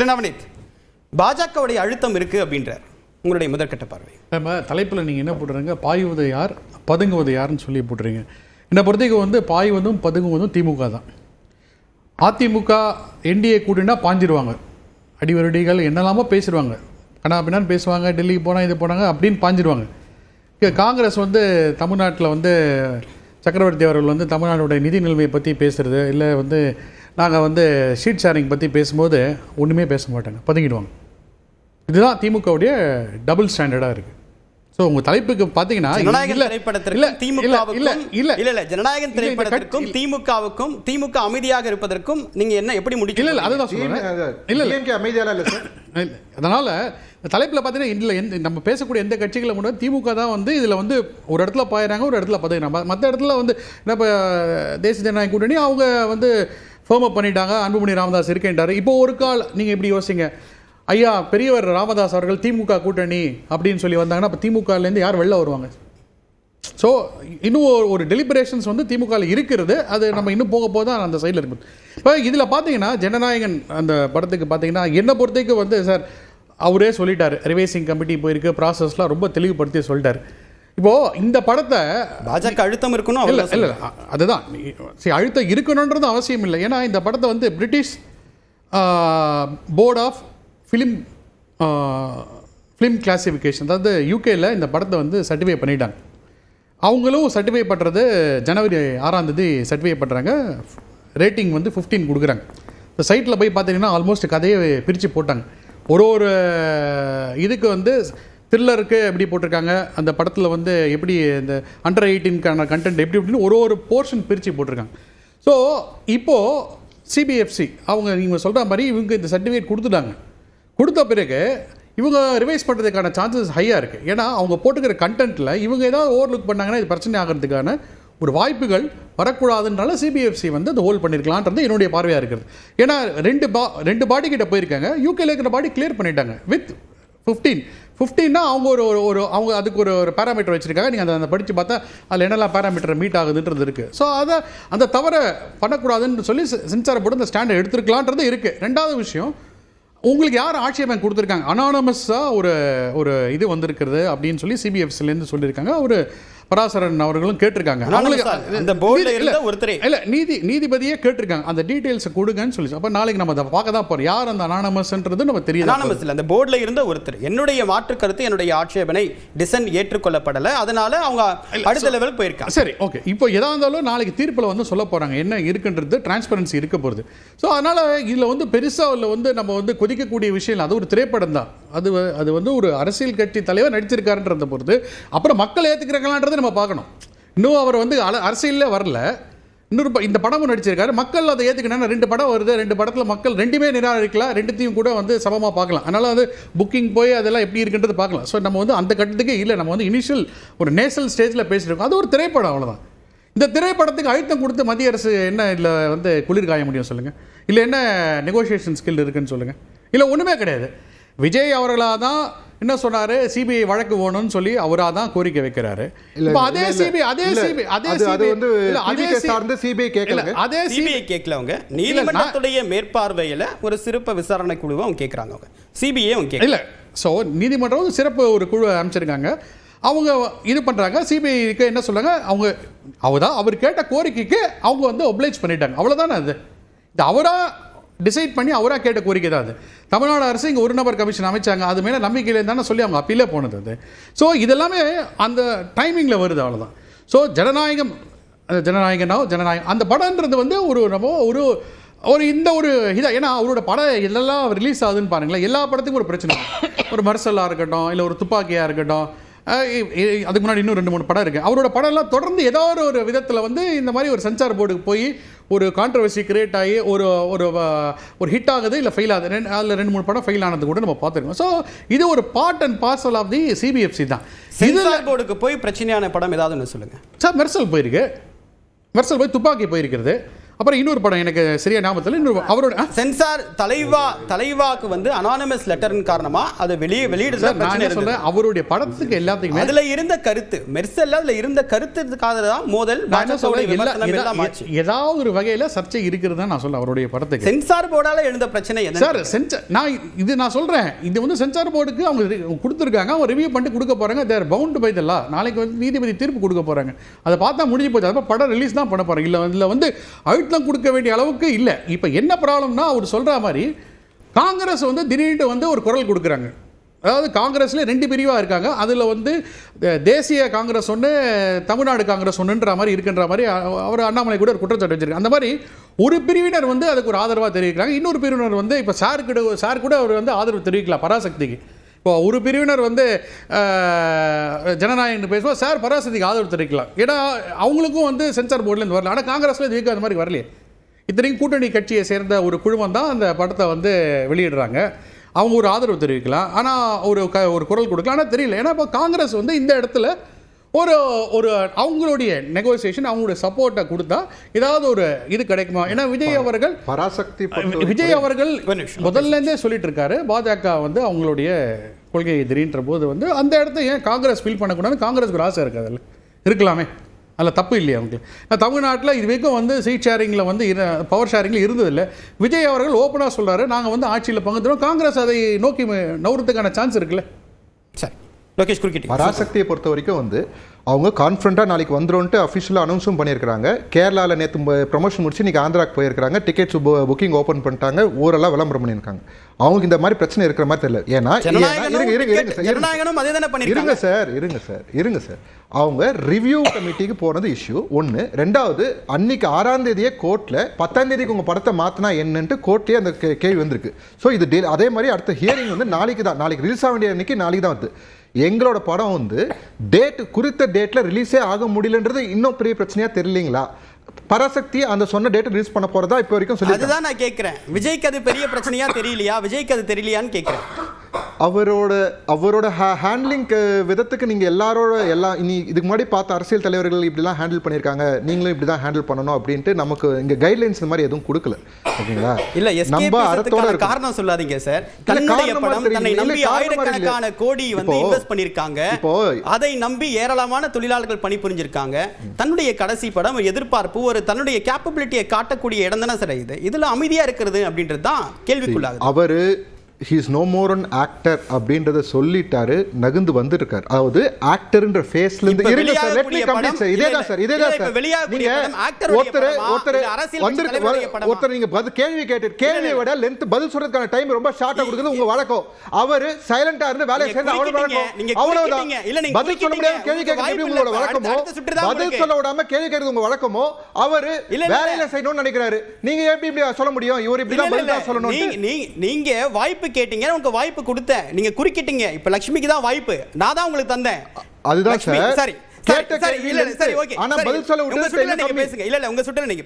திரு நவநீத், பாஜகவுடைய அழுத்தம் இருக்கு அப்படின்றார், உங்களுடைய முதற்கட்ட பார்வை? நம்ம தலைப்பில் நீங்கள் என்ன போட்டுறீங்க, பாயுவது யார் பதுங்குவது யாருன்னு சொல்லி போட்டுறீங்க. என்னை பொறுத்தவரைக்கும் பாய்வதும் பதுங்குவதும் திமுக தான். அதிமுக என்டிஏ கூட்டினா பாஞ்சிருவாங்க, அடிவருடிகள் என்னெல்லாமோ பேசிடுவாங்க, கண்ணா பின்னான்னு பேசுவாங்க, டெல்லிக்கு போனால் இது போனாங்க அப்படின்னு பாஞ்சிடுவாங்க. காங்கிரஸ் தமிழ்நாட்டில் சக்கரவர்த்தி அவர்கள் தமிழ்நாடுடைய நிதி நிலைமையை பற்றி பேசுகிறது, இல்லை நாங்கள் ஷீட் ஷேரிங் பற்றி பேசும்போது ஒன்றுமே பேச மாட்டாங்க, பதுங்கிடுவாங்க. இதுதான் திமுகவுடைய டபுள் ஸ்டாண்டர்டாக இருக்குது. ஸோ உங்கள் தலைப்புக்கு பார்த்தீங்கன்னா திமுகவுக்கும் திமுக அமைதியாக இருப்பதற்கும் நீங்கள் என்ன எப்படி முடிக்கல? இல்லை அதுதான் சொல்லுங்கள். இல்லை அமைதியாக இல்லை சார். அதனால் தலைப்பில் பார்த்தீங்கன்னா இதில் நம்ம பேசக்கூடிய எந்த கட்சிகளை முன்னாடி திமுக தான் இதில் ஒரு இடத்துல பாயிறாங்க, ஒரு இடத்துல பதவிறாங்க. மற்ற இடத்துல என்ன இப்போ தேசிய ஜனநாயக கூட்டணி அவங்க ஃபேர்ம் அப் பண்ணிட்டாங்க, அன்புமணி ராமதாஸ் இருக்கின்றார். இப்போ ஒரு கால் நீங்கள் இப்படி யோசிங்க, ஐயா பெரியவர் ராமதாஸ் அவர்கள் திமுக கூட்டணி அப்படின்னு சொல்லி வந்தாங்கன்னா அப்போ திமுகலேருந்து யார் வெளில வருவாங்க? ஸோ இன்னும் ஒரு டெலிபரேஷன்ஸ் திமுகவில் இருக்கிறது. அது நம்ம இன்னும் போக தான் அந்த சைடில் இருக்குது. இப்போ இதில் பார்த்தீங்கன்னா ஜனநாயகன் அந்த படத்துக்கு பார்த்தீங்கன்னா என்னை பொறுத்தவரைக்கும் சார் அவரே சொல்லிட்டார், ரிவைசிங் கமிட்டி போயிருக்கு, ப்ராசஸ்லாம் ரொம்ப தெளிவுபடுத்தி சொல்லிட்டார். இப்போது இந்த படத்தை பாஜக அழுத்தம் இருக்கணும் இல்லை இல்லை அதுதான் சரி, அழுத்தம் இருக்கணுன்றது அவசியம் இல்லை. ஏன்னா இந்த படத்தை British board of film classification, அதாவது யூகேயில் இந்த படத்தை சர்டிஃபை பண்ணிட்டாங்க. அவங்களும் சர்டிஃபை பண்ணுறது ஜனவரி 6ஆம் தேதி சர்டிஃபை பண்ணுறாங்க. ரேட்டிங் 15 கொடுக்குறாங்க. இந்த சைட்டில் போய் பார்த்தீங்கன்னா ஆல்மோஸ்ட் கதையை பிரித்து போட்டாங்க. ஒரு இதுக்கு த்ரில்லருக்கு எப்படி போட்டிருக்காங்க, அந்த படத்தில் எப்படி இந்த அண்டர் 18க்கான கண்டென்ட் எப்படி எப்படின்னு ஒரு போர்ஷன் பிரித்து போட்டிருக்காங்க. ஸோ இப்போது சிபிஎஃப்சி நீங்கள் சொல்கிற மாதிரி இவங்க இந்த சர்டிஃபிகேட் கொடுத்துட்டாங்க. கொடுத்த பிறகு இவங்க ரிவைஸ் பண்ணுறதுக்கான சான்சஸ் ஹையாக இருக்குது. ஏன்னா அவங்க போட்டுக்கிற கண்டென்ட்டில் இவங்க ஏதாவது ஓவர்லுக் பண்ணாங்கன்னா இது பிரச்சனை ஆகிறதுக்கான ஒரு வாய்ப்புகள் வரக்கூடாதுனால சிபிஎஃப்சி அந்த ஹோல்ட் பண்ணியிருக்கலான்றது என்னுடைய பார்வையாக இருக்கிறது. ஏன்னா ரெண்டு பாடி கிட்ட போயிருக்காங்க, யூகேல இருக்கிற பாடி கிளியர் பண்ணிட்டாங்க வித் 15 அவங்க அவங்க அதுக்கு ஒரு பேராமீட்டர் வச்சுருக்காங்க. நீங்கள் அதை படித்து பார்த்தா அதில் என்னெல்லாம் பேராமீட்டர் மீட் ஆகுதுன்றது இருக்குது. ஸோ அதை அந்த தவறை பண்ணக்கூடாதுன்னு சொல்லி சென்சாரை போட்டு அந்த ஸ்டாண்டர்ட் எடுத்துருக்கலான்றது இருக்குது. ரெண்டாவது விஷயம், உங்களுக்கு யார் ஆட்சேபம் கொடுத்துருக்காங்க, அனானமஸாக ஒரு இது வந்திருக்கிறது அப்படின்னு சொல்லி சிபிஎஃப்சிலேருந்து சொல்லியிருக்காங்க. ஒரு பராசரன் அவர்களும் கேட்டிருக்காங்க. நீதிபதியே கேட்டிருக்காங்க அந்த டீடைல்ஸை கொடுங்கன்னு சொல்லி. அப்போ நாளைக்கு நம்ம அதை பார்க்க தான் போகிறோம், யார் அந்த அனானமஸ்ன்றது நம்ம தெரியும். அனானமஸ் இல்லை, அந்த போர்டில் இருந்த ஒருத்தர் என்னுடைய மாற்று கருத்து, என்னுடைய ஆட்சேபனை டிசன் ஏற்றுக்கொள்ளப்படலை, அதனால அவங்க அடுத்த லெவலுக்கு போயிருக்காங்க. சரி, ஓகே. இப்போ எதாக இருந்தாலும் நாளைக்கு தீர்ப்பில் சொல்ல போகிறாங்க என்ன இருக்குன்றது, டிரான்ஸ்பரன்சி இருக்க போகுது. ஸோ அதனால் இதில் பெருசாக நம்ம கொதிக்கக்கூடிய விஷயம் அது ஒரு திரைப்படம் தான். அது ஒரு அரசியல் கட்சி தலைவர் நடிச்சிருக்காருன்றத பொறுத்து அப்புறம் மக்கள் ஏற்றுக்கிறாங்களான்றது நம்ம பார்க்கணும். இன்னும் அவர் அரசியலே வரல, இன்னொரு இந்த படமும் நடிச்சிருக்காரு, மக்கள் அதை ஏற்றுக்கணும். 2 படம் வருது, 2 படத்தில் மக்கள் 2மே நிராகரிக்கலாம், 2த்தையும் கூட சமமாக பார்க்கலாம். அதனால் புக்கிங் போய் அதெல்லாம் எப்படி இருக்குன்றது பார்க்கலாம். ஸோ நம்ம அந்த கட்டத்துக்கே இல்லை, நம்ம இனிஷியல் ஒரு நேஷனல் ஸ்டேஜில் பேசியிருக்கோம். அது ஒரு திரைப்படம், அவ்வளோதான். இந்த திரைப்படத்துக்கு அழுத்தம் கொடுத்து மத்திய அரசு என்ன இல்லை குளிர் காய முடியும் சொல்லுங்கள்? இல்லை என்ன நெகோசியேஷன் ஸ்கில் இருக்குன்னு சொல்லுங்கள்? இல்லை ஒன்றுமே கிடையாது. விஜய் அவர்களாக தான் என்ன சொன்னாரு, சிபிஐ வழக்கு வேணும்னு சொல்லி அவராக தான் கோரிக்கை வைக்கிறாரு. அதே சிபிஐ கேட்கல, நீதிமன்றத்துடைய மேற்பார்வையில் ஒரு சிறப்பு விசாரணை குழுவை அவங்க கேட்குறாங்க. அவங்க சிபிஐ அவங்க கேட்கல. ஸோ நீதிமன்றம் சிறப்பு ஒரு குழு அமைச்சிருக்காங்க, அவங்க இது பண்ணுறாங்க. சிபிஐக்கு என்ன சொல்கிறாங்க, அவர் கேட்ட கோரிக்கைக்கு அவங்க ஒப்ளைஜ் பண்ணிட்டாங்க, அவ்வளோதானே. இது அவராக டிசைட் பண்ணி அவராக கேட்ட கோரிக்கை தான் அது. தமிழ்நாடு அரசு இங்கே ஒரு நபர் கமிஷன் அமைச்சாங்க, அது மேலே நம்பிக்கையில் தானே சொல்லி அவங்க அப்பீலே போனது அது. ஸோ இதெல்லாமே அந்த டைமிங்கில் வருது, அவ்வளோதான். ஸோ ஜனநாயகம் அந்த படம்ன்றது ஒரு இந்த ஒரு இதாக, ஏன்னா அவரோட படம் இதெல்லாம் ரிலீஸ் ஆகுதுன்னு பாருங்களேன். எல்லா படத்துக்கும் ஒரு பிரச்சனை, ஒரு மர்சலாக இருக்கட்டும், இல்லை ஒரு துப்பாக்கியாக இருக்கட்டும், அதுக்கு முன்னாடி இன்னும் 2-3 படம் இருக்குது. அவரோட படம்லாம் தொடர்ந்து ஏதோ ஒரு விதத்தில் இந்த மாதிரி ஒரு சென்சார் போர்டுக்கு போய் ஒரு கான்ட்ரவர்சி கிரியேட் ஆகி ஒரு ஹிட் ஆகுது, இல்லை ஃபெயில் ஆகுது. அதில் 2-3 படம் ஃபெயில் ஆனது கூட நம்ம பார்த்துருக்கோம். ஸோ இது ஒரு part and parcel of the CBFC தான். சென்சார் போர்டுக்கு போய் பிரச்சனையான படம் ஏதாவது ஒன்று சொல்லுங்கள் சார். மெர்சல் போயிருக்கு, மெர்சல் போய் துப்பாக்கி போயிருக்கிறது. அப்புறம் இன்னொரு படம் எனக்கு சரியா ஞாபகத்தில் இன்னொரு அவரோட சென்சார் தலைவாக்கு வந்து அனானிமஸ் லெட்டரின் காரணமா அதை வெளியிடுற பிரச்சனை சொல்றேன். அவருடைய படத்துக்கு எல்லாத்துக்குமே அதுல இருந்த கருத்து மெர்சல்ல அதுல இருந்த கருத்துக்காக தான் மோதல் ஏதாவது ஒரு வகையில சர்ச்சை இருக்கிறது நான் சொல்ல அவருடைய படத்துக்கு சென்சார் போர்டால எழுந்த பிரச்சனை சார் நான் சொல்றேன் இது வந்து சென்சார் போர்டுக்கு அவங்க கொடுத்துருக்காங்க அவங்க ரிவ்யூ பண்ணிட்டு கொடுக்க போறாங்க தேர் பவுண்ட் பை தி லா நாளைக்கு வந்து நீதிபதி தீர்ப்பு கொடுக்க போறாங்க அதை பார்த்தா முடிஞ்சு போச்சு அப்போ படம் ரிலீஸ் தான் பண்ண போறாங்க இல்லை வந்து அழுத்தம் கொடுக்க வேண்டிய அளவுக்கு இல்லை இப்போ என்ன ப்ராப்ளம்னா அவர் சொல்ற மாதிரி காங்கிரஸ் வந்து திடீர்னு வந்து ஒரு குரல் கொடுக்குறாங்க அதாவது காங்கிரஸ்ல 2 பிரிவாக இருக்காங்க அதில் வந்து தேசிய காங்கிரஸ் ஒன்று தமிழ்நாடு காங்கிரஸ் ஒன்றுன்ற மாதிரி இருக்குன்ற மாதிரி அவர் அண்ணாமலை கூட ஒரு குற்றச்சாட்டு வச்சிருக்காங்க அந்த மாதிரி ஒரு பிரிவினர் வந்து அதுக்கு ஒரு ஆதரவாக தெரிவிக்கிறாங்க இன்னொரு பிரிவினர் வந்து இப்போ சார் கூட அவர் வந்து ஆதரவு தெரிவிக்கலாம் பராசக்திக்கு இப்போ ஒரு பிரிவினர் வந்து ஜனநாயகன்னு பேசுவோம் சார் பராசக்திக்கு ஆதரவு தெரிவிக்கலாம் ஏன்னா அவங்களுக்கும் வந்து சென்சார் போர்ட்லேருந்து வரல ஆனால் காங்கிரஸில் இதுக்கு அந்த மாதிரி வரலையே இத்தனைக்கும் கூட்டணி கட்சியை சேர்ந்த ஒரு குழுமம் தான் அந்த படத்தை வந்து வெளியிடுறாங்க அவங்க ஒரு ஆதரவு தெரிவிக்கலாம் ஆனால் ஒரு குரல் கொடுக்கலாம் ஆனால் தெரியல ஏன்னா இப்போ காங்கிரஸ் வந்து இந்த இடத்துல ஒரு அவங்களுடைய நெகோசியேஷன் அவங்களுடைய சப்போர்ட்டை கொடுத்தா ஏதாவது ஒரு இது கிடைக்குமா ஏன்னா விஜய் அவர்கள் முதல்லேருந்தே சொல்லிட்டு இருக்காரு பாஜக வந்து அவங்களுடைய கொள்கை எதிரின்ற போது வந்து அந்த இடத்த ஏன் காங்கிரஸ் ஃபீல் பண்ணக்கூடாது காங்கிரஸ்க்கு ஒரு ஆசை இருக்குது அதில் இருக்கலாமே அதில் தப்பு இல்லையா அவங்களுக்கு தமிழ்நாட்டில் இது வரைக்கும் வந்து சீட் ஷேரிங்கில் வந்து பவர் ஷேரிங்கில் இருந்ததில்லை விஜய் அவர்கள் ஓப்பனாக சொல்கிறாரு நாங்கள் வந்து ஆட்சியில் பங்குறோம் காங்கிரஸ் அதை நோக்கி நவுறதுக்கான சான்ஸ் இருக்குல்ல சரி லோகேஷ் குறுக்கிட்டு பராசக்தியை பொறுத்த வரைக்கும் வந்து அவங்க கான்ஃபிடண்ட்டாக நாளைக்கு வந்துரும்ட்டு அஃபிஷியலாக அனௌன்ஸும் பண்ணியிருக்காங்க கேரளாவில் நேற்று ப்ரொமோஷன் முடிச்சு இன்றைக்கி ஆந்திராக்கு போயிருக்காங்க டிக்கெட்ஸ் புக்கிங் ஓப்பன் பண்ணிட்டாங்க ஊரெல்லாம் விளம்பரம் பண்ணியிருக்காங்க அவங்களுக்கு இந்த மாதிரி பிரச்சனை இருக்கிற மாதிரி தெரியல ஏன்னா இருங்க சார் அவங்க ரிவ்யூ கமிட்டிக்கு போனது இஷ்யூ ஒன்று ரெண்டாவது அன்னைக்கு 6ஆம் தேதியே கோர்ட்டில் 10ஆம் தேதிக்கு உங்கள் படத்தை மாற்றினா என்னன்ட்டு கோர்ட்லேயே அந்த கேள்வி வந்திருக்கு ஸோ இது அதே மாதிரி அடுத்த ஹியரிங் வந்து நாளைக்கு ரிலீஸ் ஆக வேண்டிய அன்னைக்கு நாளைக்கு தான் வருது எங்களோட படம் வந்து குறித்த டேட்டில் ரிலீஸே ஆக முடியலன்றது இன்னும் பெரிய பிரச்சனையாக தெரியலீங்களா பராசக்தி அந்த சொன்ன டேட் ரிலீஸ் பண்ண போறதா இப்போ வரைக்கும் சொல்லி அதுதான் நான் கேட்கிறேன் விஜய்க்கு அது பெரிய பிரச்சனையா தெரியலையா விஜய்க்கு அது தெரியலையான்னு கேட்கிறேன் அவரோட ஹேண்ட்லிங் விதத்துக்கு நீங்க இனி இதுக்கு முன்னாடி பார்த்த அரசியல் தலைவர்கள் இப்படிலாம் ஹேண்டில் பண்ணியிருக்காங்க நீங்களும் இப்படி தான் ஹேண்டில் பண்ணணும் அப்படின்ட்டு நமக்கு இங்க கைட்லைன்ஸ் இந்த மாதிரி எதுவும் கொடுக்கல ஓகேங்களா இல்ல நம்ம அர்த்தத்தோட காரணம் சொல்லாதீங்க சார் தன்னுடைய படம் தன்னை நம்பி ஆயிரக்கணக்கான கோடி வந்து இன்வெஸ்ட் பண்ணிருக்காங்க அதை நம்பி ஏராளமான தொழிலாளர்கள் பணிபுரிஞ்சிருக்காங்க தன்னுடைய கடைசி படம் எதிர்பார்ப்பு ஒரு தன்னுடைய கேப்பபிலிட்டியை காட்டக்கூடிய இடம் தானே சார் இதுல அமைதியா இருக்கிறது அப்படின்றது தான் கேள்விக்குள்ளாகுது அவரு he is no more an actor அப்படின்றத சொல்லிட்டாரு நகந்து வந்திருக்காரு அதாவது ஆக்டர்ன்ற ஃபேஸ்ல இருந்து இருங்க sir let me complete sir இதேதான் சார் ஒருத்தர் நீங்க கேள்வி கேள்வியை விட லென்த் பதில் சொல்றதுக்கான டைம் ரொம்ப ஷார்ட்டா கொடுக்குது உங்க வழக்கம் அவரு சைலண்டா இருந்து வேலையை சேர்ந்து அவ்வளவுதான் பதில் சொல்ல முடியாம கேள்வி கேட்கறது உங்களோட வழக்கமோ பதில் சொல்ல விடாம கேள்வி கேட்கறது உங்க வழக்கமோ அவரு வேலையில செய்யணும்னு நினைக்கிறாரு நீங்க எப்படி சொல்ல முடியும் இவர் இப்படி தான் பதில் சொல்லணும் நீங்க வாய்ப்பு கேட்டீங்க உங்களுக்கு வாய்ப்பு கொடுத்தேன் நீங்க குறுக்கிட்டீங்க இப்ப லட்சுமிக்கு தான் வாய்ப்பு நான் தான் உங்களுக்கு தந்தேன் அதுதான் சார் சரி கேட்ட கேள்வி இல்ல சரி ஓகே ஆனா பதில் சொல்ல விட்டு பேசுங்க இல்ல உங்க சுட்டல நீங்க